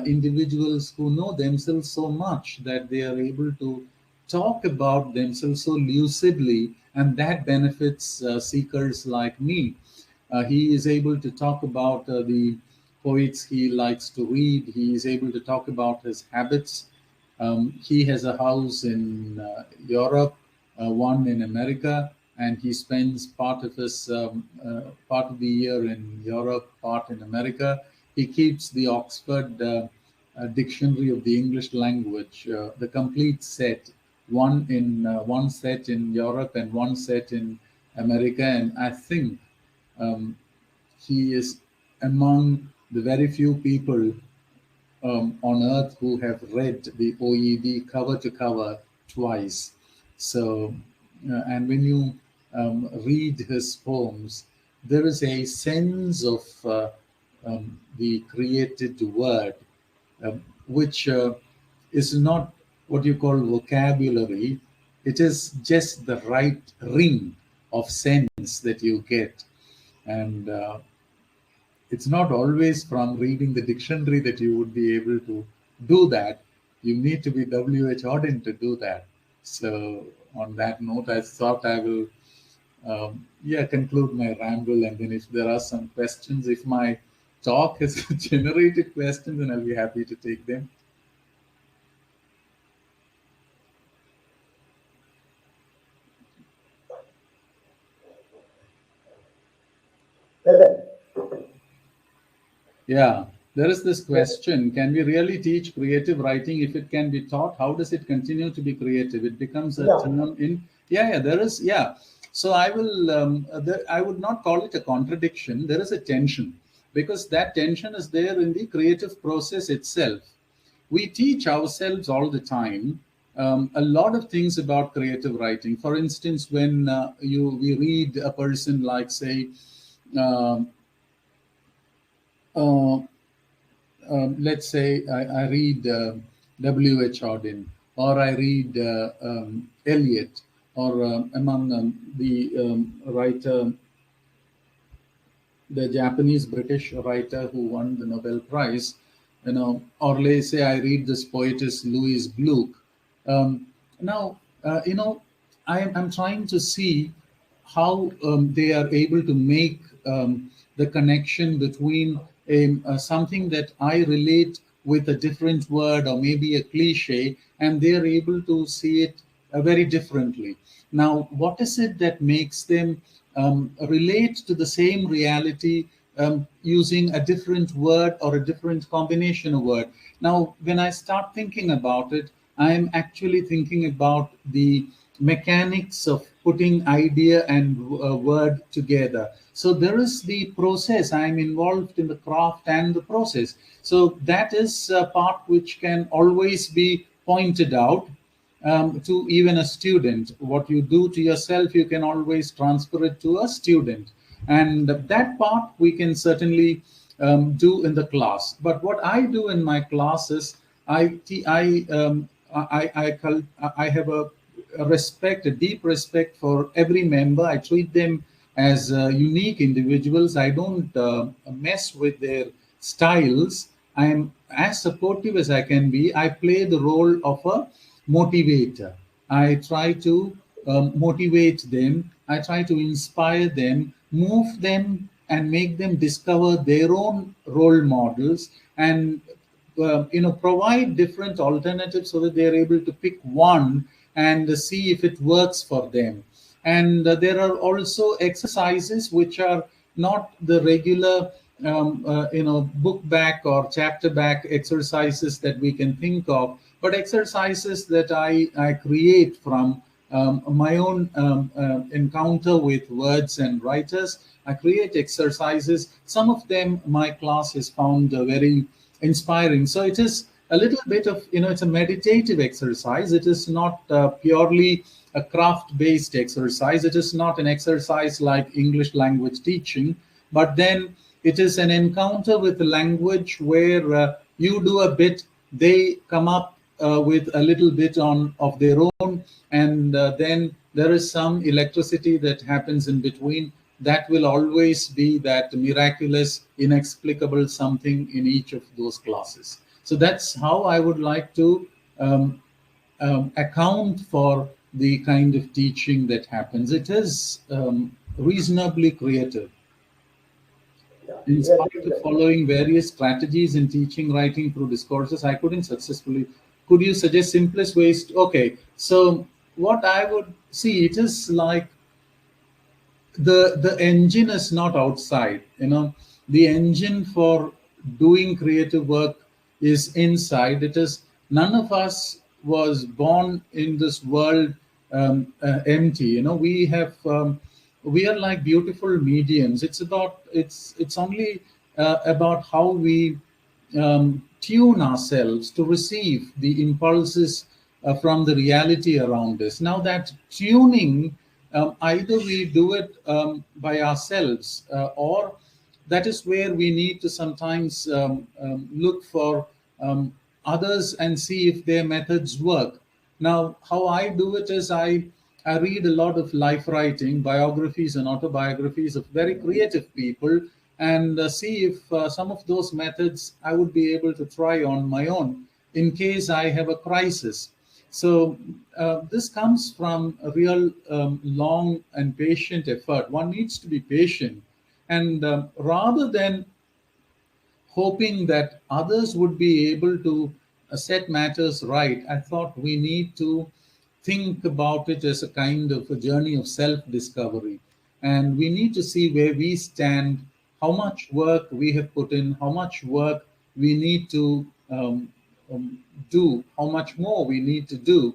S3: individuals who know themselves so much that they are able to talk about themselves so lucidly, and that benefits seekers like me. He is able to talk about the poets he likes to read. He is able to talk about his habits. He has a house in Europe, one in America, and he spends part of the year in Europe, part in America. He keeps the Oxford Dictionary of the English Language, the complete set, one set in Europe and one set in America, and I think um, he is among the very few people on earth who have read the OED cover to cover twice. So, and when you read his poems, there is a sense of the created word, which is not what you call vocabulary. It is just the right ring of sense that you get. And it's not always from reading the dictionary that you would be able to do that. You need to be W.H. Auden to do that. So, on that note, I thought I will, conclude my ramble. And then, if there are some questions, if my talk has generated questions, then I'll be happy to take them.
S2: Well then,
S3: Yeah, there is this question: can we really teach creative writing if it can be taught? How does it continue to be creative? It becomes a
S2: yeah,
S3: term in. Yeah, there is. Yeah. So I will. I would not call it a contradiction. There is a tension, because that tension is there in the creative process itself. We teach ourselves all the time a lot of things about creative writing. For instance, when we read a person like, say, um, uh, let's say I read W.H. Auden, or I read Eliot, or among the writer, the Japanese British writer who won the Nobel Prize, or let's say I read this poetess Louise Gluck. Now, I'm trying to see how they are able to make the connection between something that I relate with a different word or maybe a cliche, and they are able to see it very differently. Now, what is it that makes them relate to the same reality using a different word or a different combination of word? Now, when I start thinking about it, I'm actually thinking about the mechanics of putting idea and word together. So there is the process. I'm involved in the craft and the process. So that is a part which can always be pointed out to even a student. What you do to yourself, you can always transfer it to a student. And that part we can certainly do in the class. But what I do in my classes, I have a respect, a deep respect for every member. I treat them as unique individuals. I don't mess with their styles. I'm as supportive as I can be. I play the role of a motivator. I try to motivate them. I try to inspire them, move them, and make them discover their own role models, and provide different alternatives so that they are able to pick one and see if it works for them. And there are also exercises which are not the regular book back or chapter back exercises that we can think of, but exercises that I create from my own encounter with words and writers. I create exercises. Some of them my class has found very inspiring. So it is a little bit of, it's a meditative exercise. It is not purely a craft based exercise. It is not an exercise like English language teaching, but then it is an encounter with the language where you do a bit, they come up with a little bit on of their own, and then there is some electricity that happens in between. That will always be that miraculous, inexplicable something in each of those classes. So that's how I would like to account for the kind of teaching that happens. It is reasonably creative. In spite of following various strategies in teaching writing through discourses, I couldn't successfully. Could you suggest simplest ways to, okay, so what I would see, it is like the engine is not outside. The engine for doing creative work is inside. It is, none of us was born in this world empty. We are like beautiful mediums. It's only about how we tune ourselves to receive the impulses from the reality around us. Now that tuning, either we do it by ourselves, or that is where we need to sometimes look for others and see if their methods work. Now, how I do it is I read a lot of life writing, biographies and autobiographies of very creative people, and see if some of those methods I would be able to try on my own in case I have a crisis. So this comes from a real long and patient effort. One needs to be patient. And rather than hoping that others would be able to set matters right, I thought we need to think about it as a kind of a journey of self-discovery. And we need to see where we stand, how much work we have put in, how much work we need to do, how much more we need to do.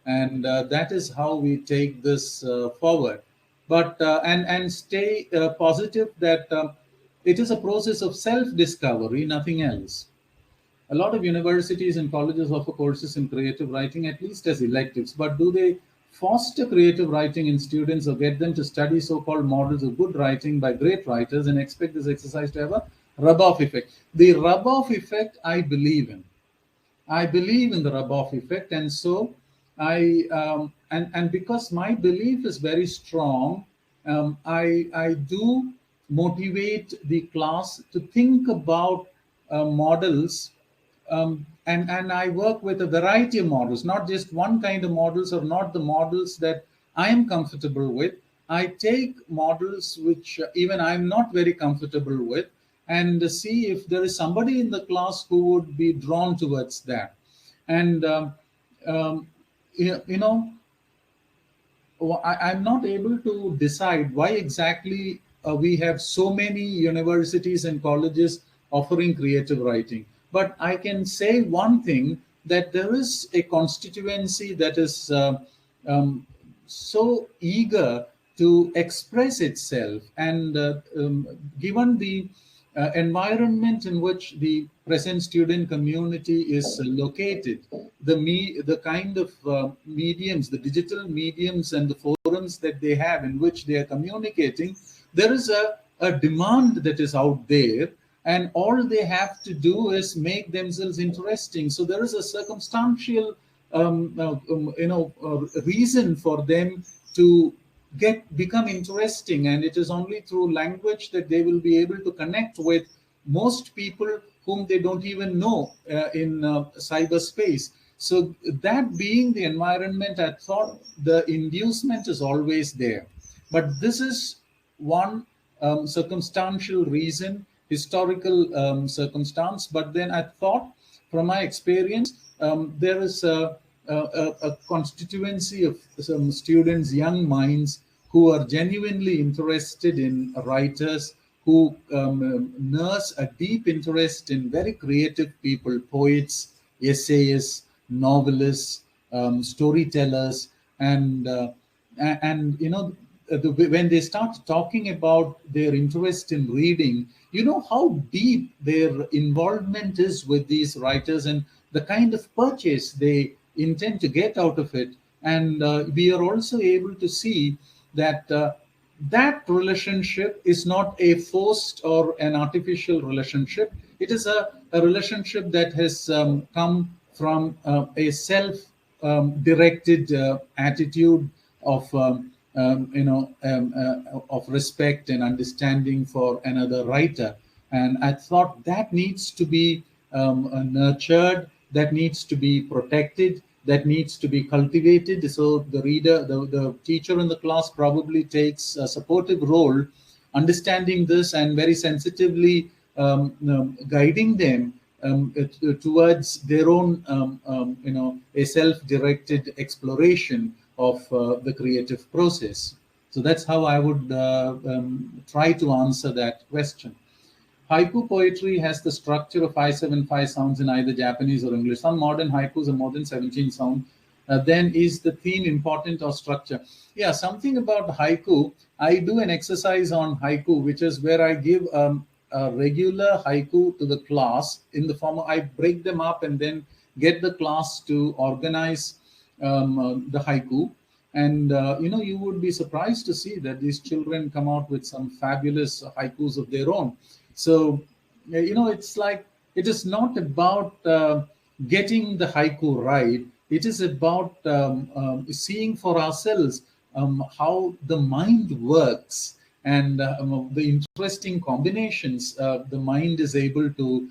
S3: And that is how we take this forward. But and stay positive that it is a process of self-discovery, nothing else. A lot of universities and colleges offer courses in creative writing, at least as electives, but do they foster creative writing in students or get them to study so-called models of good writing by great writers and expect this exercise to have a rub-off effect? The rub-off effect I believe in. I believe in the rub-off effect, and so and because my belief is very strong, I do motivate the class to think about models, and I work with a variety of models, not just one kind of models or not the models that I am comfortable with. I take models which even I'm not very comfortable with, and see if there is somebody in the class who would be drawn towards that. And um, you know, I'm not able to decide why exactly we have so many universities and colleges offering creative writing. But I can say one thing, that there is a constituency that is so eager to express itself. And given the environment in which the present student community is located, the kind of mediums, the digital mediums and the forums that they have in which they are communicating, there is a demand that is out there, and all they have to do is make themselves interesting. So there is a circumstantial reason for them to become interesting, and it is only through language that they will be able to connect with most people whom they don't even know in cyberspace. So that being the environment, I thought the inducement is always there. But this is one circumstantial reason, historical circumstance. But then I thought, from my experience, there is a constituency of some students, young minds, who are genuinely interested in writers, who nurse a deep interest in very creative people, poets, essayists, novelists, storytellers, and when they start talking about their interest in reading, you know how deep their involvement is with these writers and the kind of purchase they intend to get out of it. And we are also able to see that that relationship is not a forced or an artificial relationship. It is a relationship that has come from a self directed attitude of of respect and understanding for another writer. And I thought that needs to be nurtured, that needs to be protected, that needs to be cultivated. So the reader, the teacher in the class probably takes a supportive role, understanding this and very sensitively guiding them towards their own, a self-directed exploration of the creative process. So that's how I would try to answer that question. Haiku poetry has the structure of 575 sounds in either Japanese or English. Some modern haikus are more than 17 sounds. Then is the theme important or structure? Yeah, something about haiku. I do an exercise on haiku, which is where I give a regular haiku to the class in the form of, I break them up and then get the class to organize the haiku. And you would be surprised to see that these children come out with some fabulous haikus of their own. So, it's like, it is not about getting the haiku right. It is about seeing for ourselves how the mind works and the interesting combinations the mind is able to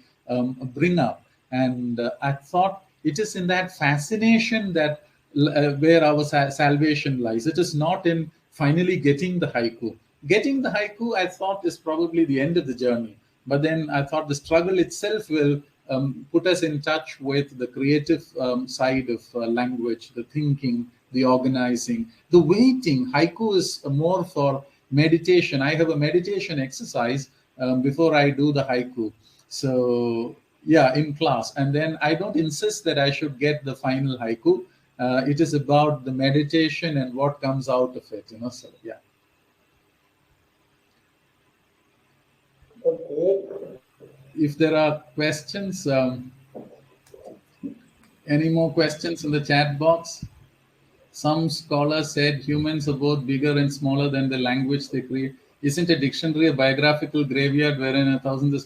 S3: bring up. And I thought it is in that fascination that where our salvation lies. It is not in finally getting the haiku. Getting the haiku, I thought, is probably the end of the journey. But then I thought the struggle itself will put us in touch with the creative side of language, the thinking, the organizing, the waiting. Haiku is more for meditation. I have a meditation exercise before I do the haiku. So, yeah, in class. And then I don't insist that I should get the final haiku. It is about the meditation and what comes out of it, So, yeah.
S2: Okay.
S3: If there are questions, any more questions in the chat box? Some scholars said humans are both bigger and smaller than the language they create. Isn't a dictionary a biographical graveyard wherein a thousand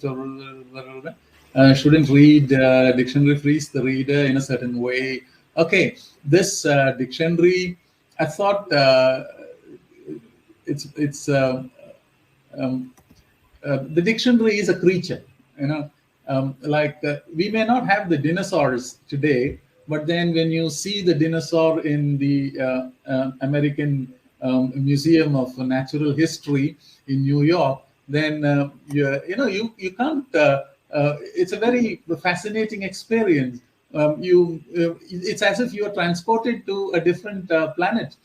S3: shouldn't read dictionary frees the reader in a certain way? Okay, this dictionary, I thought it's the dictionary is a creature, we may not have the dinosaurs today, but then when you see the dinosaur in the American Museum of Natural History in New York, then you can't. It's a very fascinating experience. It's as if you are transported to a different planet.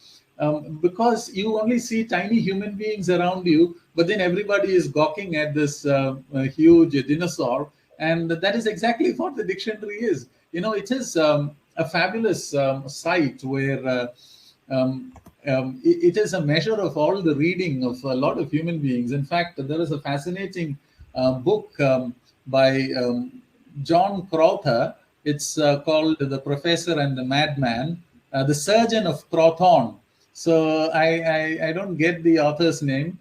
S3: Because you only see tiny human beings around you, but then everybody is gawking at this huge dinosaur, and that is exactly what the dictionary is. It is a fabulous site where it is a measure of all the reading of a lot of human beings. In fact, there is a fascinating book by John Crowther. It's called The Professor and the Madman, the Surgeon of Crowthorne. So I don't get the author's name.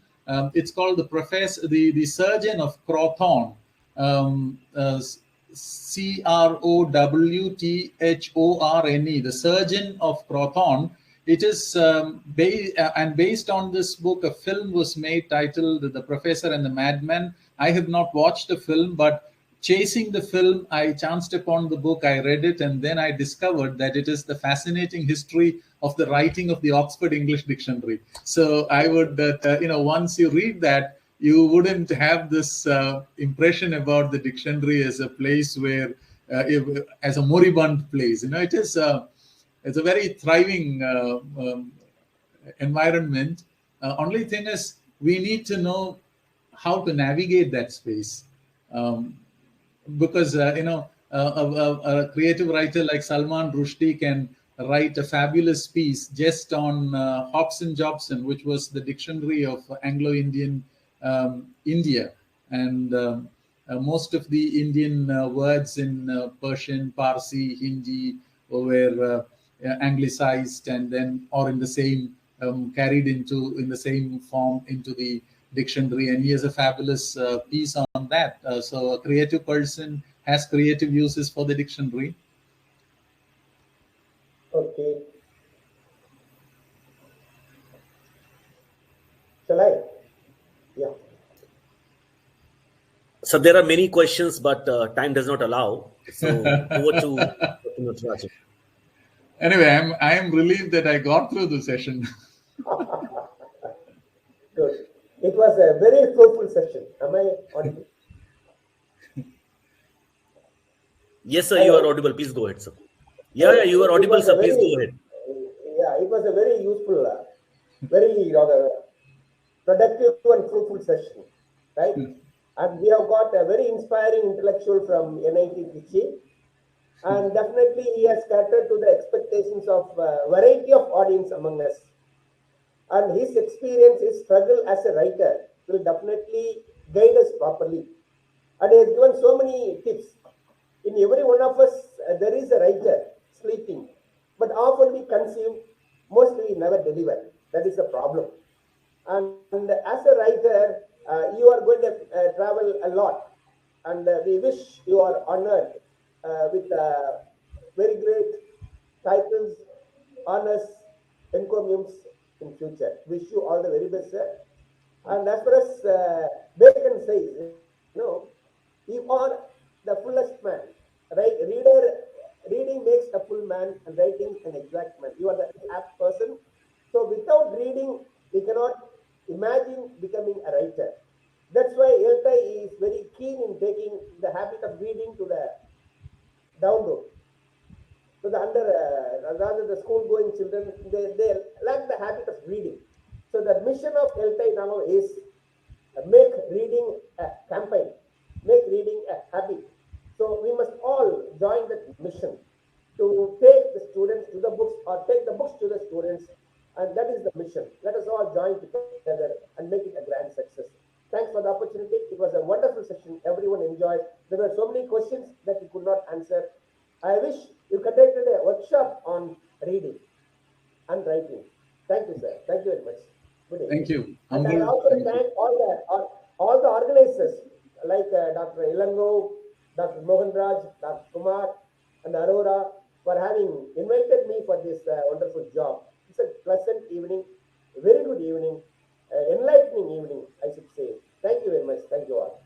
S3: It's called the Surgeon of Crowthorne, Crowthorne, the Surgeon of Crowthorne. It is based on this book, a film was made titled The Professor and the Madman. I have not watched the film, but chasing the film, I chanced upon the book, I read it, and then I discovered that it is the fascinating history of the writing of the Oxford English Dictionary. So I would, once you read that, you wouldn't have this impression about the dictionary as a place where, as a moribund place. It is it's a very thriving environment. Only thing is, we need to know how to navigate that space. Um, because a creative writer like Salman Rushdie can write a fabulous piece just on Hobson Jobson, which was the dictionary of Anglo-Indian India, and most of the Indian words in Persian, Parsi, Hindi were anglicized and then or in the same carried into in the same form into the dictionary, and he has a fabulous piece on that. So a creative person has creative uses for the dictionary.
S2: Okay. Shall I? Yeah.
S1: So there are many questions, but time does not allow. So over to Dr. Natarajaj.
S3: Anyway, I am relieved that I got through the session.
S2: Good. It was a very fruitful session. Am I audible?
S1: Yes, sir, you are audible. Please go ahead, sir. Yeah, you are audible, sir. Please go ahead.
S2: Yeah, it was a very useful, very productive and fruitful session, right? And we have got a very inspiring intellectual from NIT Trichy, and definitely he has catered to the expectations of a variety of audience among us. And his experience, his struggle as a writer will definitely guide us properly. And he has given so many tips. In every one of us, there is a writer sleeping, but often we conceive, mostly we never deliver. That is the problem. And as a writer, you are going to travel a lot, and we wish you are honored with very great titles, honors, encomiums in future. Wish you all the very best, sir. And as far as Bacon says, you are the fullest man, right? Reading makes a full man, and writing an exact man. You are the apt person. So without reading, we cannot imagine becoming a writer. That's why ELTAI is very keen in taking the habit of reading to the download. So the rather the school-going children, they lack the habit of reading. So the mission of ELTAI now is make reading a campaign, make reading a habit. So we must all join that mission to take the students to the books or take the books to the students, and that is the mission. Let us all join together and make it a grand success. Thanks for the opportunity. It was a wonderful session. Everyone enjoyed. There were so many questions that we could not answer. I wish you conducted a workshop on reading and writing. Thank you, sir. Thank you very much. Good evening.
S3: Thank you.
S2: And I also thank all the organizers like Dr. Ilango, Dr. Mohanraj, Dr. Kumar, and Aurora for having invited me for this wonderful job. It's a pleasant evening, very good evening, enlightening evening, I should say. Thank you very much. Thank you all.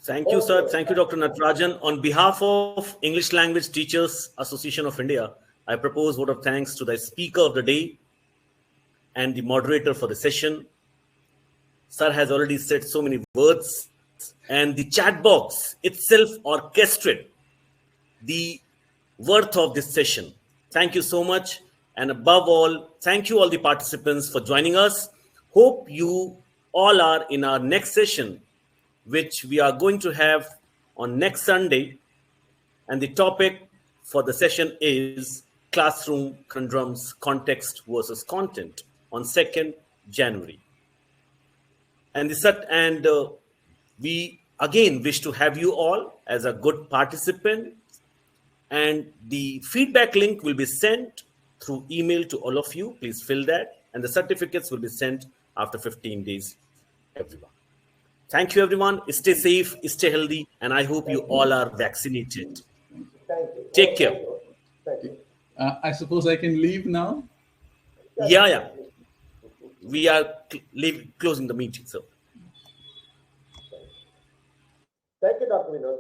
S1: Thank you, sir. Thank you, Dr. Natarajan. On behalf of English Language Teachers Association of India, I propose vote of thanks to the speaker of the day and the moderator for the session. Sir has already said so many words, and the chat box itself orchestrated the worth of this session. Thank you so much. And above all, thank you all the participants for joining us. Hope you all are in our next session, which we are going to have on next Sunday. And the topic for the session is Classroom Conundrums, Context versus Content on 2nd January. And we again wish to have you all as a good participant. And the feedback link will be sent through email to all of you. Please fill that. And the certificates will be sent after 15 days, everyone. Thank you, everyone. Stay safe, stay healthy, and I hope you all are vaccinated.
S2: Thank you.
S1: Take care.
S2: Thank you.
S3: I suppose I can leave now?
S1: Yeah. We are closing the meeting, sir.
S2: Thank you, Dr. Vinod.